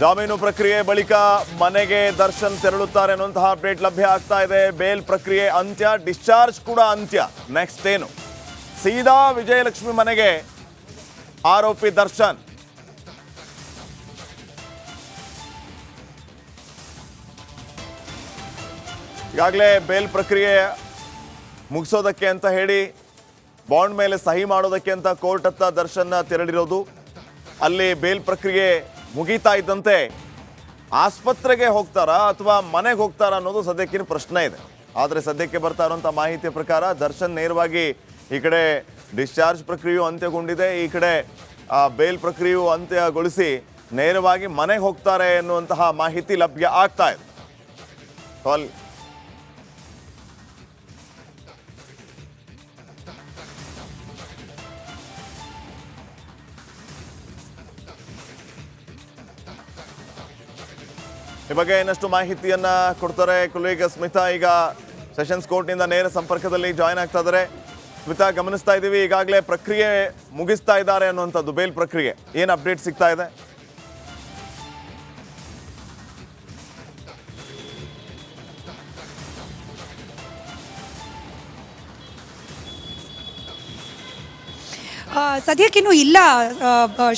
ಜಾಮೀನು ಪ್ರಕ್ರಿಯೆ ಬಳಿಕ ಮನೆಗೆ ದರ್ಶನ್ ತೆರಳುತ್ತಾರೆ ಅನ್ನುವಂತಹ ಅಪ್ಡೇಟ್ ಲಭ್ಯ ಆಗ್ತಾ ಇದೆ. ಬೇಲ್ ಪ್ರಕ್ರಿಯೆ ಅಂತ್ಯ, ಡಿಸ್ಚಾರ್ಜ್ ಕೂಡ ಅಂತ್ಯ. ನೆಕ್ಸ್ಟ್ ಏನು? ಸೀದಾ ವಿಜಯಲಕ್ಷ್ಮಿ ಮನೆಗೆ ಆರೋಪಿ ದರ್ಶನ್. ಈಗಾಗಲೇ ಬೇಲ್ ಪ್ರಕ್ರಿಯೆ ಮುಗಿಸೋದಕ್ಕೆ ಅಂತ ಹೇಳಿ ಬಾಂಡ್ ಮೇಲೆ ಸಹಿ ಮಾಡೋದಕ್ಕೆ ಅಂತ ಕೋರ್ಟ್ ಹತ್ತ ದರ್ಶನ್ ತೆರಳಿರೋದು. ಅಲ್ಲಿ ಬೇಲ್ ಪ್ರಕ್ರಿಯೆ ಮುಗೀತಾ ಇದ್ದಂತೆ ಆಸ್ಪತ್ರೆಗೆ ಹೋಗ್ತಾರಾ ಅಥವಾ ಮನೆಗೆ ಹೋಗ್ತಾರಾ ಅನ್ನೋದು ಸದ್ಯಕ್ಕಿನ ಪ್ರಶ್ನೆ ಇದೆ. ಆದರೆ ಸದ್ಯಕ್ಕೆ ಬರ್ತಾ ಇರುವಂಥ ಮಾಹಿತಿಯ ಪ್ರಕಾರ ದರ್ಶನ್ ನೇರವಾಗಿ ಈ ಕಡೆ ಡಿಸ್ಚಾರ್ಜ್ ಪ್ರಕ್ರಿಯೆಯು ಅಂತ್ಯಗೊಂಡಿದೆ, ಈ ಕಡೆ ಬೇಲ್ ಪ್ರಕ್ರಿಯೆಯು ಅಂತ್ಯಗೊಳಿಸಿ ನೇರವಾಗಿ ಮನೆಗೆ ಹೋಗ್ತಾರೆ ಎನ್ನುವಂತಹ ಮಾಹಿತಿ ಲಭ್ಯ ಆಗ್ತಾ ಇದೆ. ಈ ಬಗ್ಗೆ ಇನ್ನಷ್ಟು ಮಾಹಿತಿಯನ್ನ ಕೊಡ್ತಾರೆ ಕೊಲೀಗ್ ಸ್ಮಿತಾ. ಈಗ ಸೆಷನ್ಸ್ ಕೋರ್ಟ್ನಿಂದ ನೇರ ಸಂಪರ್ಕದಲ್ಲಿ ಜಾಯ್ನ್ ಆಗ್ತಾ ಇದ್ದಾರೆ. ಸ್ಮಿತಾ, ಗಮನಿಸ್ತಾ ಇದ್ದೀವಿ ಈಗಾಗಲೇ ಪ್ರಕ್ರಿಯೆ ಮುಗಿಸ್ತಾ ಇದ್ದಾರೆ ಅನ್ನುವಂಥದ್ದು, ಬೇಲ್ ಪ್ರಕ್ರಿಯೆ ಏನು ಅಪ್ಡೇಟ್ ಸಿಗ್ತಾ ಇದೆ? ಸದ್ಯಕ್ಕಿನ್ನೂ ಇಲ್ಲ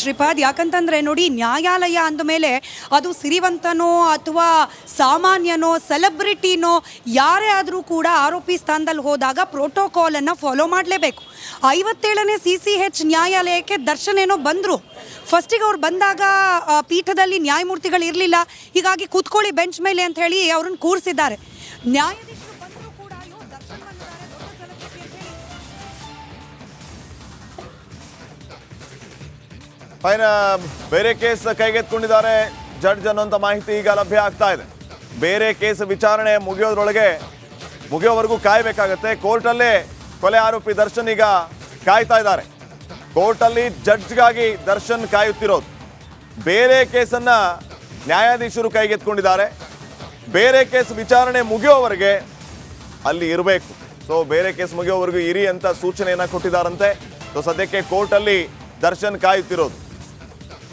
ಶ್ರೀಪಾದ್. ಯಾಕಂತಂದರೆ ನೋಡಿ, ನ್ಯಾಯಾಲಯ ಅಂದಮೇಲೆ ಅದು ಸಿರಿವಂತನೋ ಅಥವಾ ಸಾಮಾನ್ಯನೋ ಸೆಲೆಬ್ರಿಟಿನೋ ಯಾರೇ ಆದರೂ ಕೂಡ ಆರೋಪಿ ಸ್ಥಾನದಲ್ಲಿ ಹೋದಾಗ ಪ್ರೋಟೋಕಾಲನ್ನು ಫಾಲೋ ಮಾಡಲೇಬೇಕು. 57ನೇ CCH ನ್ಯಾಯಾಲಯಕ್ಕೆ ದರ್ಶನ್ ಏನೋ ಬಂದರು. ಫಸ್ಟಿಗೆ ಅವ್ರು ಬಂದಾಗ ಪೀಠದಲ್ಲಿ ನ್ಯಾಯಮೂರ್ತಿಗಳು ಇರಲಿಲ್ಲ, ಹೀಗಾಗಿ ಕೂತ್ಕೊಳ್ಳಿ ಬೆಂಚ್ ಮೇಲೆ ಅಂತ ಹೇಳಿ ಅವ್ರನ್ನ ಕೂರಿಸಿದ್ದಾರೆ. ನ್ಯಾಯಾಧೀಶರು ಬಂದರೂ ಕೂಡ ದರ್ಶನ್ ಬಂದಿದ್ದಾರೆ, ದೊಡ್ಡ ಸೆಲೆಬ್ರಿಟಿ ಅಂತ ಹೇಳಿ ಫೈನ್ ಬೇರೆ ಕೇಸ್ ಕೈಗೆತ್ಕೊಂಡಿದ್ದಾರೆ ಜಡ್ಜ್ ಅನ್ನುವಂಥ ಮಾಹಿತಿ ಈಗ ಲಭ್ಯ ಆಗ್ತಾ ಇದೆ. ಬೇರೆ ಕೇಸ್ ವಿಚಾರಣೆ ಮುಗಿಯೋವರೆಗೂ ಕಾಯಬೇಕಾಗತ್ತೆ. ಕೋರ್ಟಲ್ಲೇ ಕೊಲೆ ಆರೋಪಿ ದರ್ಶನ್ ಈಗ ಕಾಯ್ತಾ ಇದ್ದಾರೆ. ಕೋರ್ಟಲ್ಲಿ ಜಡ್ಜ್ಗಾಗಿ ದರ್ಶನ್ ಕಾಯುತ್ತಿರೋದು. ಬೇರೆ ಕೇಸನ್ನ ನ್ಯಾಯಾಧೀಶರು ಕೈಗೆತ್ಕೊಂಡಿದ್ದಾರೆ. ಬೇರೆ ಕೇಸ್ ವಿಚಾರಣೆ ಮುಗಿಯೋವರೆಗೆ ಅಲ್ಲಿ ಇರಬೇಕು. ಸೊ ಬೇರೆ ಕೇಸ್ ಮುಗಿಯೋವರೆಗೂ ಇರಿ ಅಂತ ಸೂಚನೆಯನ್ನ ಕೊಟ್ಟಿದ್ದಾರಂತೆ. ಸೊ ಸದ್ಯಕ್ಕೆ ಕೋರ್ಟಲ್ಲಿ ದರ್ಶನ್ ಕಾಯುತ್ತಿರೋದು.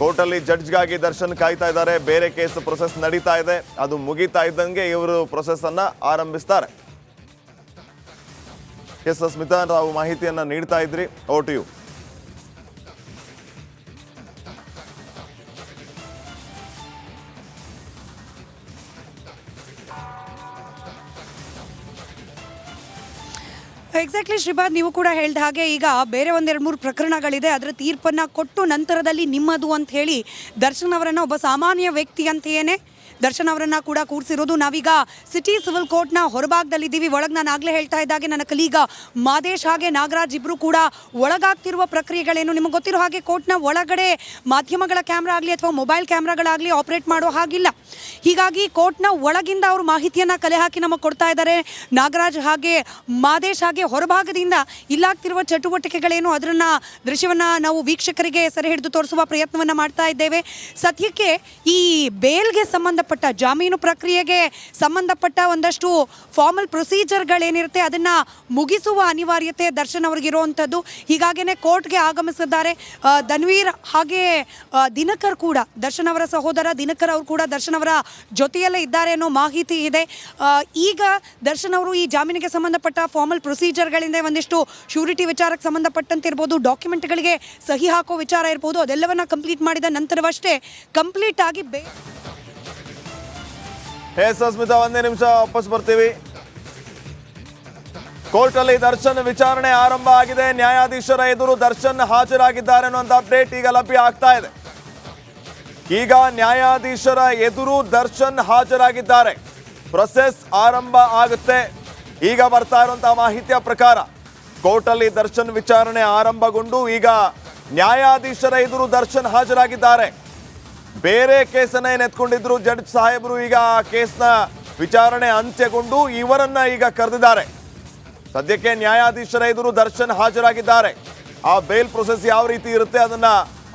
ಕೋರ್ಟಲ್ಲಿ ಜಡ್ಜ್ಗಾಗಿ ದರ್ಶನ್ ಕಾಯ್ತಾ ಇದ್ದಾರೆ. ಬೇರೆ ಕೇಸ್ ಪ್ರೊಸೆಸ್ ನಡೀತಾ ಇದೆ, ಅದು ಮುಗೀತಾ ಇದ್ದಂಗೆ ಇವರು ಪ್ರೊಸೆಸ್ ಅನ್ನ ಆರಂಭಿಸ್ತಾರೆ. ಎಸ್ ಸ್ಮಿತಾ, ತಾವು ಮಾಹಿತಿಯನ್ನ ನೀಡ್ತಾ ಇದ್ರಿ, over to you. Exactly Shripad, ನೀವು ಕೂಡ ಹೇಳಿದ ಹಾಗೆ ಈಗ ಬೇರೆ ಒಂದೆರಡು ಮೂರು ಪ್ರಕರಣಗಳಿದೆ. ಅದರ ತೀರ್ಪನ್ನು ಕೊಟ್ಟು ನಂತರದಲ್ಲಿ ನಿಮ್ಮದು ಅಂತ ಹೇಳಿ ದರ್ಶನ್ ಅವರನ್ನು ಒಬ್ಬ ಸಾಮಾನ್ಯ ವ್ಯಕ್ತಿ ಅಂತೆಯೇ ದರ್ಶನ್ ಅವರನ್ನು ಕೂಡ ಕೂರಿಸಿರೋದು. ನಾವೀಗ ಸಿಟಿ ಸಿವಿಲ್ ಕೋರ್ಟ್ನ ಹೊರಭಾಗದಲ್ಲಿದ್ದೀವಿ. ಒಳಗೆ ನಾನು ಆಗಲೇ ಹೇಳ್ತಾ ಇದ್ದಾಗೆ ನನ್ನ ಕಲೀಗ ಮಾದೇಶ್ ಹಾಗೆ ನಾಗರಾಜ್ ಇಬ್ಬರು ಕೂಡ ಒಳಗಾಗ್ತಿರುವ ಪ್ರಕ್ರಿಯೆಗಳೇನು ನಿಮಗೆ ಗೊತ್ತಿರೋ ಹಾಗೆ ಕೋರ್ಟ್ನ ಒಳಗಡೆ ಮಾಧ್ಯಮಗಳ ಕ್ಯಾಮ್ರಾ ಆಗಲಿ ಅಥವಾ ಮೊಬೈಲ್ ಕ್ಯಾಮ್ರಾಗಳಾಗಲಿ ಆಪರೇಟ್ ಮಾಡೋ ಹಾಗಿಲ್ಲ. ಹೀಗಾಗಿ ಕೋರ್ಟ್ನ ಒಳಗಿಂದ ಅವರು ಮಾಹಿತಿಯನ್ನು ಕಲೆ ಹಾಕಿ ನಮಗೆ ಕೊಡ್ತಾ ಇದ್ದಾರೆ. ನಾಗರಾಜ್ ಹಾಗೆ ಮಾದೇಶ್ ಹಾಗೆ ಹೊರಭಾಗದಿಂದ ಇಲ್ಲಾಗ್ತಿರುವ ಚಟುವಟಿಕೆಗಳೇನು ಅದನ್ನು ದೃಶ್ಯವನ್ನು ನಾವು ವೀಕ್ಷಕರಿಗೆ ಸೆರೆ ಹಿಡಿದು ತೋರಿಸುವ ಪ್ರಯತ್ನವನ್ನು ಮಾಡ್ತಾ ಇದ್ದೇವೆ. ಸದ್ಯಕ್ಕೆ ಈ ಬೇಲ್ಗೆ ಸಂಬಂಧಪಟ್ಟ ಜಾಮೀನು ಪ್ರಕ್ರಿಯೆಗೆ ಸಂಬಂಧಪಟ್ಟ ಒಂದಷ್ಟು ಫಾರ್ಮಲ್ ಪ್ರೊಸೀಜರ್ಗಳೇನಿರುತ್ತೆ ಅದನ್ನು ಮುಗಿಸುವ ಅನಿವಾರ್ಯತೆ ದರ್ಶನ್ ಅವ್ರಿಗಿರುವಂಥದ್ದು. ಹೀಗಾಗೇ ಕೋರ್ಟ್ಗೆ ಆಗಮಿಸಿದ್ದಾರೆ. ಧನ್ವೀರ್ ಹಾಗೆ ದಿನಕರ್ ಕೂಡ, ದರ್ಶನ್ ಅವರ ಸಹೋದರ ದಿನಕರ್ ಅವರು ಕೂಡ ದರ್ಶನ್ ಅವರ ಜೊತೆಯಲ್ಲೇ ಇದ್ದಾರೆ ಅನ್ನೋ ಮಾಹಿತಿ ಇದೆ. ಈಗ ದರ್ಶನ್ ಅವರು ಈ ಜಾಮೀನಿಗೆ ಸಂಬಂಧಪಟ್ಟ ಫಾರ್ಮಲ್ ಪ್ರೊಸೀಜರ್ಗಳಿಂದ ಒಂದಿಷ್ಟು ಶ್ಯೂರಿಟಿ ವಿಚಾರಕ್ಕೆ ಸಂಬಂಧಪಟ್ಟಂತೆ ಇರ್ಬೋದು, ಡಾಕ್ಯುಮೆಂಟ್ಗಳಿಗೆ ಸಹಿ ಹಾಕೋ ವಿಚಾರ ಇರ್ಬೋದು, ಅದೆಲ್ಲವನ್ನ ಕಂಪ್ಲೀಟ್ ಮಾಡಿದ ನಂತರವಷ್ಟೇ ಕಂಪ್ಲೀಟ್ ಆಗಿ ಸ್ಮಿತಾ, ಒಂದೇ ನಿಮಿಷ ವಾಪಸ್ ಬರ್ತೀವಿ. ಕೋರ್ಟಲ್ಲಿ ದರ್ಶನ್ ವಿಚಾರಣೆ ಆರಂಭ ಆಗಿದೆ. ನ್ಯಾಯಾಧೀಶರ ಎದುರು ದರ್ಶನ್ ಹಾಜರಾಗಿದ್ದಾರೆ ಅನ್ನುವಂಥ ಅಪ್ಡೇಟ್ ಈಗ ಲಭ್ಯ ಆಗ್ತಾ ಇದೆ. ಈಗ ನ್ಯಾಯಾಧೀಶರ ಎದುರು ದರ್ಶನ್ ಹಾಜರಾಗಿದ್ದಾರೆ. ಪ್ರೊಸೆಸ್ ಆರಂಭ ಆಗುತ್ತೆ. ಈಗ ಬರ್ತಾ ಇರುವಂತಹ ಮಾಹಿತಿಯ ಪ್ರಕಾರ ಕೋರ್ಟಲ್ಲಿ ದರ್ಶನ್ ವಿಚಾರಣೆ ಆರಂಭಗೊಂಡು ಈಗ ನ್ಯಾಯಾಧೀಶರ ಎದುರು ದರ್ಶನ್ ಹಾಜರಾಗಿದ್ದಾರೆ. ಬೇರೆ ಕೇಸನ್ನ ಏನು ಎತ್ಕೊಂಡಿದ್ರು ಜಡ್ಜ್ ಸಾಹೇಬರು, ಈಗ ಕೇಸ್ನ ವಿಚಾರಣೆ ಅಂತ್ಯಗೊಂಡು ಇವರನ್ನ ಈಗ ಕರೆದಿದ್ದಾರೆ. ಸದ್ಯಕ್ಕೆ ನ್ಯಾಯಾಧೀಶರ ಎದುರು ದರ್ಶನ್ ಹಾಜರಾಗಿದ್ದಾರೆ. ಆ ಬೇಲ್ ಪ್ರೊಸೆಸ್ ಯಾವ ರೀತಿ ಇರುತ್ತೆ ಅದನ್ನ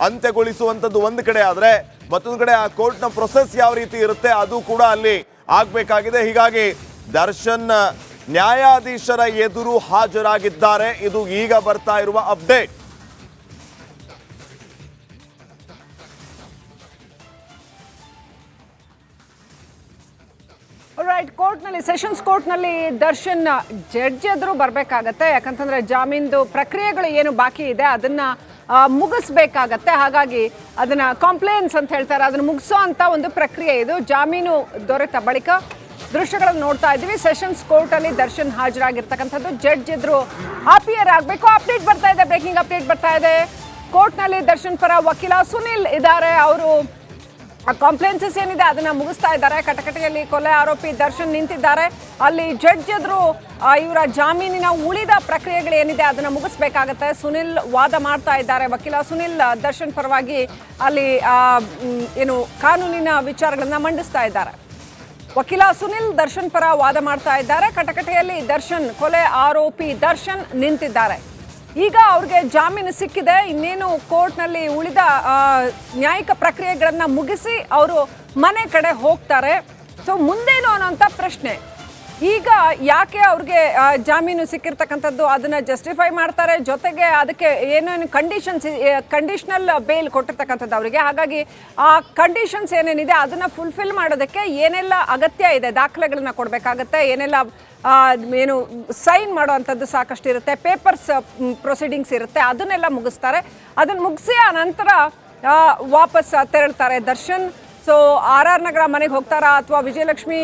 ಅಂತ್ಯಗೊಳಿಸುವಂಥದ್ದು ಒಂದು ಕಡೆ ಆದರೆ, ಮತ್ತೊಂದು ಕಡೆ ಆ ಕೋರ್ಟ್ನ ಪ್ರೊಸೆಸ್ ಯಾವ ರೀತಿ ಇರುತ್ತೆ ಅದು ಕೂಡ ಅಲ್ಲಿ ಆಗಬೇಕಾಗಿದೆ. ಹೀಗಾಗಿ ದರ್ಶನ್ ನ್ಯಾಯಾಧೀಶರ ಎದುರು ಹಾಜರಾಗಿದ್ದಾರೆ. ಇದು ಈಗ ಬರ್ತಾ ಇರುವ ಅಪ್ಡೇಟ್. ರೈಟ್, ಕೋರ್ಟ್ನಲ್ಲಿ ಸೆಷನ್ಸ್ ಕೋರ್ಟ್ನಲ್ಲಿ ದರ್ಶನ್ ಜಡ್ಜ್ ಎದುರು ಬರಬೇಕಾಗತ್ತೆ. ಯಾಕಂತಂದ್ರೆ ಜಾಮೀನ್ದು ಪ್ರಕ್ರಿಯೆಗಳು ಏನು ಬಾಕಿ ಇದೆ ಅದನ್ನ ಮುಗಿಸ್ಬೇಕಾಗತ್ತೆ. ಹಾಗಾಗಿ ಅದನ್ನ ಕಾಂಪ್ಲೇನ್ಸ್ ಅಂತ ಹೇಳ್ತಾರೆ, ಅದನ್ನ ಮುಗಿಸೋ ಅಂತ ಒಂದು ಪ್ರಕ್ರಿಯೆ ಇದು. ಜಾಮೀನು ದೊರೆತ ಬಳಿಕ ದೃಶ್ಯಗಳನ್ನು ನೋಡ್ತಾ ಇದ್ದೀವಿ. ಸೆಷನ್ಸ್ ಕೋರ್ಟ್ ಅಲ್ಲಿ ದರ್ಶನ್ ಹಾಜರಾಗಿರ್ತಕ್ಕಂಥದ್ದು, ಜಡ್ಜ್ ಎದುರು ಅಪಿಯರ್ ಆಗಬೇಕು. ಅಪ್ಡೇಟ್ ಬರ್ತಾ ಇದೆ, ಬ್ರೇಕಿಂಗ್ ಅಪ್ಡೇಟ್ ಬರ್ತಾ ಇದೆ. ಕೋರ್ಟ್ನಲ್ಲಿ ದರ್ಶನ್ ಪರ ವಕೀಲ ಸುನಿಲ್ ಇದ್ದಾರೆ. ಅವರು ಕಾಂಪ್ಲೇನ್ಸಸ್ ಏನಿದೆ ಅದನ್ನ ಮುಗಿಸ್ತಾ ಇದ್ದಾರೆ. ಕಟಕಟೆಯಲ್ಲಿ ಕೊಲೆ ಆರೋಪಿ ದರ್ಶನ್ ನಿಂತಿದ್ದಾರೆ. ಅಲ್ಲಿ ಜಡ್ಜ್ ಎದುರು ಇವರ ಜಾಮೀನಿನ ಉಳಿದ ಪ್ರಕ್ರಿಯೆಗಳು ಏನಿದೆ ಅದನ್ನ ಮುಗಿಸ್ಬೇಕಾಗತ್ತೆ. ಸುನಿಲ್ ವಾದ ಮಾಡ್ತಾ ಇದ್ದಾರೆ. ವಕೀಲ ಸುನಿಲ್ ದರ್ಶನ್ ಪರವಾಗಿ ಅಲ್ಲಿ ಏನು ಕಾನೂನಿನ ವಿಚಾರಗಳನ್ನ ಮಂಡಿಸ್ತಾ ಇದ್ದಾರೆ. ವಕೀಲ ಸುನಿಲ್ ದರ್ಶನ್ ಪರ ವಾದ ಮಾಡ್ತಾ ಇದ್ದಾರೆ. ಕಟಕಟೆಯಲ್ಲಿ ದರ್ಶನ್ ಕೊಲೆ ಆರೋಪಿ ದರ್ಶನ್ ನಿಂತಿದ್ದಾರೆ. ಈಗ ಅವ್ರಿಗೆ ಜಾಮೀನು ಸಿಕ್ಕಿದೆ. ಇನ್ನೇನು ಕೋರ್ಟ್ನಲ್ಲಿ ಉಳಿದ ನ್ಯಾಯಿಕ ಪ್ರಕ್ರಿಯೆಗಳನ್ನು ಮುಗಿಸಿ ಅವರು ಮನೆ ಕಡೆ ಹೋಗ್ತಾರೆ. ಸೊ ಮುಂದೇನು ಅನ್ನೋಂಥ ಪ್ರಶ್ನೆ. ಈಗ ಯಾಕೆ ಅವ್ರಿಗೆ ಜಾಮೀನು ಸಿಕ್ಕಿರ್ತಕ್ಕಂಥದ್ದು ಅದನ್ನು ಜಸ್ಟಿಫೈ ಮಾಡ್ತಾರೆ. ಜೊತೆಗೆ ಅದಕ್ಕೆ ಏನೇನು ಕಂಡೀಷನಲ್ ಬೇಲ್ ಕೊಟ್ಟಿರ್ತಕ್ಕಂಥದ್ದು ಅವರಿಗೆ. ಹಾಗಾಗಿ ಆ ಕಂಡೀಷನ್ಸ್ ಏನೇನಿದೆ ಅದನ್ನು ಫುಲ್ಫಿಲ್ ಮಾಡೋದಕ್ಕೆ ಏನೆಲ್ಲ ಅಗತ್ಯ ಇದೆ, ದಾಖಲೆಗಳನ್ನ ಕೊಡಬೇಕಾಗತ್ತೆ, ಏನೆಲ್ಲ ಏನು ಸೈನ್ ಮಾಡುವಂಥದ್ದು ಸಾಕಷ್ಟು ಇರುತ್ತೆ, ಪೇಪರ್ಸ್ ಪ್ರೊಸೀಡಿಂಗ್ಸ್ ಇರುತ್ತೆ, ಅದನ್ನೆಲ್ಲ ಮುಗಿಸ್ತಾರೆ. ಅದನ್ನು ಮುಗಿಸಿ ಆ ನಂತರ ವಾಪಸ್ ತೆರಳ್ತಾರೆ ದರ್ಶನ್. ಸೊ RR ನಗರ ಮನೆಗೆ ಹೋಗ್ತಾರಾ ಅಥವಾ ವಿಜಯಲಕ್ಷ್ಮಿ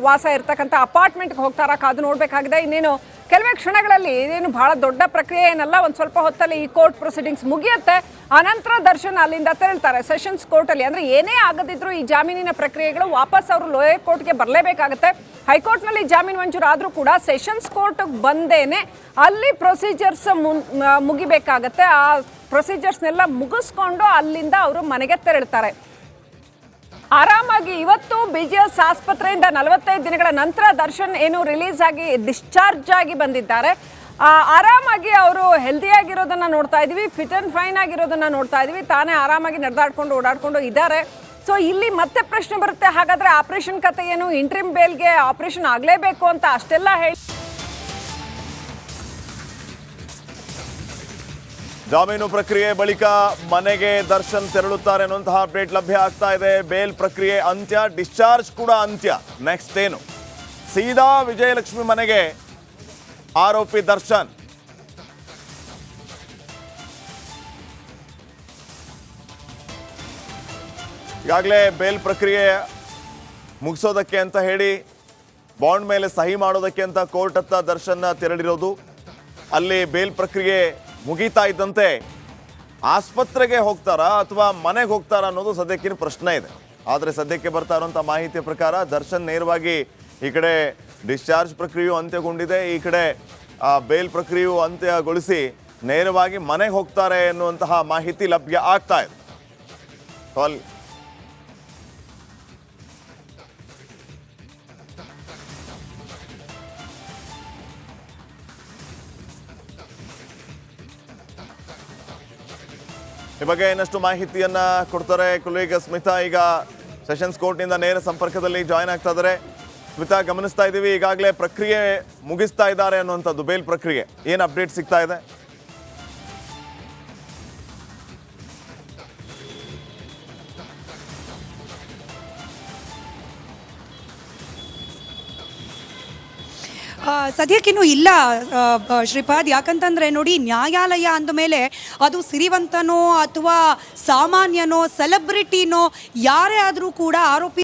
ವಾಸ ಇರ್ತಕ್ಕಂಥ ಅಪಾರ್ಟ್ಮೆಂಟ್ಗೆ ಹೋಗ್ತಾರಾ ಕಾದು ನೋಡಬೇಕಾಗಿದೆ. ಇನ್ನೇನು ಕೆಲವೇ ಕ್ಷಣಗಳಲ್ಲಿ ಇದೇನು ಬಹಳ ದೊಡ್ಡ ಪ್ರಕ್ರಿಯೆ ಏನಲ್ಲ, ಒಂದು ಸ್ವಲ್ಪ ಹೊತ್ತಲ್ಲಿ ಈ ಕೋರ್ಟ್ ಪ್ರೊಸೀಡಿಂಗ್ಸ್ ಮುಗಿಯುತ್ತೆ. ಆನಂತರ ದರ್ಶನ್ ಅಲ್ಲಿಂದ ತೆರಳ್ತಾರೆ ಸೆಷನ್ಸ್ ಕೋರ್ಟಲ್ಲಿ. ಅಂದರೆ ಏನೇ ಆಗದಿದ್ರು ಈ ಜಾಮೀನಿನ ಪ್ರಕ್ರಿಯೆಗಳು ವಾಪಸ್ ಅವರು ಲೋಯರ್ ಕೋರ್ಟ್ಗೆ ಬರಲೇಬೇಕಾಗುತ್ತೆ. ಹೈಕೋರ್ಟ್ನಲ್ಲಿ ಜಾಮೀನು ಮಂಜೂರಾದರೂ ಕೂಡ ಸೆಷನ್ಸ್ ಕೋರ್ಟ್ಗೆ ಬಂದೇನೆ ಅಲ್ಲಿ ಪ್ರೊಸೀಜರ್ಸ್ ಮುಗಿಬೇಕಾಗತ್ತೆ. ಆ ಪ್ರೊಸೀಜರ್ಸ್ನೆಲ್ಲ ಮುಗಿಸ್ಕೊಂಡು ಅಲ್ಲಿಂದ ಅವರು ಮನೆಗೆ ತೆರಳ್ತಾರೆ. ಆರಾಮಾಗಿ ಇವತ್ತು BGS ಆಸ್ಪತ್ರೆಯಿಂದ 45 ದಿನಗಳ ನಂತರ ದರ್ಶನ್ ಏನು ರಿಲೀಸ್ ಆಗಿ ಡಿಸ್ಚಾರ್ಜ್ ಆಗಿ ಬಂದಿದ್ದಾರೆ. ಆರಾಮಾಗಿ ಅವರು ಹೆಲ್ದಿಯಾಗಿರೋದನ್ನ ನೋಡ್ತಾ ಇದೀವಿ, ಫಿಟ್ ಅಂಡ್ ಫೈನ್ ಆಗಿರೋದನ್ನ ನೋಡ್ತಾ ಇದೀವಿ. ತಾನೇ ಆರಾಮಾಗಿ ನಡೆದಾಡ್ಕೊಂಡು ಓಡಾಡ್ಕೊಂಡು ಇದ್ದಾರೆ. ಸೊ ಇಲ್ಲಿ ಮತ್ತೆ ಪ್ರಶ್ನೆ ಬರುತ್ತೆ, ಹಾಗಾದ್ರೆ ಆಪರೇಷನ್ ಕತೆ ಏನು? ಇಂಟ್ರಿಮ್ ಬೇಲ್ಗೆ ಆಪರೇಷನ್ ಆಗಲೇಬೇಕು ಅಂತ ಅಷ್ಟೆಲ್ಲ ಹೇಳಿ ಜಾಮೀನು ಪ್ರಕ್ರಿಯೆ ಬಳಿಕ ಮನೆಗೆ ದರ್ಶನ್ ತೆರಳುತ್ತಾರೆ ಅನ್ನುವಂತಹ ಅಪ್ಡೇಟ್ ಲಭ್ಯ ಆಗ್ತಾ ಇದೆ. ಬೇಲ್ ಪ್ರಕ್ರಿಯೆ ಅಂತ್ಯ, ಡಿಸ್ಚಾರ್ಜ್ ಕೂಡ ಅಂತ್ಯ. ನೆಕ್ಸ್ಟ್ ಏನು? ಸೀದಾ ವಿಜಯಲಕ್ಷ್ಮಿ ಮನೆಗೆ ಆರೋಪಿ ದರ್ಶನ್. ಈಗಾಗಲೇ ಬೇಲ್ ಪ್ರಕ್ರಿಯೆ ಮುಗಿಸೋದಕ್ಕೆ ಅಂತ ಹೇಳಿ ಬಾಂಡ್ ಮೇಲೆ ಸಹಿ ಮಾಡೋದಕ್ಕೆ ಅಂತ ಕೋರ್ಟ್ ಹತ್ತ ದರ್ಶನ್ ತೆರಳಿರೋದು. ಅಲ್ಲಿ ಬೇಲ್ ಪ್ರಕ್ರಿಯೆ ಮುಗೀತಾ ಇದ್ದಂತೆ ಆಸ್ಪತ್ರೆಗೆ ಹೋಗ್ತಾರಾ ಅಥವಾ ಮನೆಗೆ ಹೋಗ್ತಾರಾ ಅನ್ನೋದು ಸದ್ಯಕ್ಕಿನ ಪ್ರಶ್ನೆ ಇದೆ. ಆದರೆ ಸದ್ಯಕ್ಕೆ ಬರ್ತಾ ಇರುವಂಥ ಮಾಹಿತಿಯ ಪ್ರಕಾರ ದರ್ಶನ್ ನೇರವಾಗಿ ಈ ಕಡೆ ಡಿಸ್ಚಾರ್ಜ್ ಪ್ರಕ್ರಿಯೆಯು ಅಂತ್ಯಗೊಂಡಿದೆ, ಈ ಕಡೆ ಬೇಲ್ ಪ್ರಕ್ರಿಯೆಯು ಅಂತ್ಯಗೊಳಿಸಿ ನೇರವಾಗಿ ಮನೆಗೆ ಹೋಗ್ತಾರೆ ಎನ್ನುವಂತಹ ಮಾಹಿತಿ ಲಭ್ಯ ಆಗ್ತಾ ಇದೆ. ಈ ಬಗ್ಗೆ ಇನ್ನಷ್ಟು ಮಾಹಿತಿಯನ್ನ ಕೊಡ್ತಾರೆ ಕೊಲೀಗ್ ಸ್ಮಿತಾ. ಈಗ ಸೆಷನ್ಸ್ ಕೋರ್ಟ್ನಿಂದ ನೇರ ಸಂಪರ್ಕದಲ್ಲಿ ಜಾಯ್ನ್ ಆಗ್ತಾ ಇದ್ದಾರೆ. ಸ್ಮಿತಾ, ಗಮನಿಸ್ತಾ ಇದ್ದೀವಿ ಈಗಾಗಲೇ ಪ್ರಕ್ರಿಯೆ ಮುಗಿಸ್ತಾ ಇದ್ದಾರೆ ಅನ್ನುವಂಥದ್ದು, ಬೇಲ್ ಪ್ರಕ್ರಿಯೆ ಏನು ಅಪ್ಡೇಟ್ ಸಿಗ್ತಾ ಇದೆ? ಸದ್ಯಕ್ಕಿನ್ನೂ ಇಲ್ಲ ಶ್ರೀಪಾದ್. ಯಾಕಂತಂದರೆ ನೋಡಿ, ನ್ಯಾಯಾಲಯ ಅಂದಮೇಲೆ ಅದು ಸಿರಿವಂತನೋ ಅಥವಾ ಸಾಮಾನ್ಯನೋ ಸೆಲೆಬ್ರಿಟಿನೋ ಯಾರೇ ಆದರೂ ಕೂಡ ಆರೋಪಿ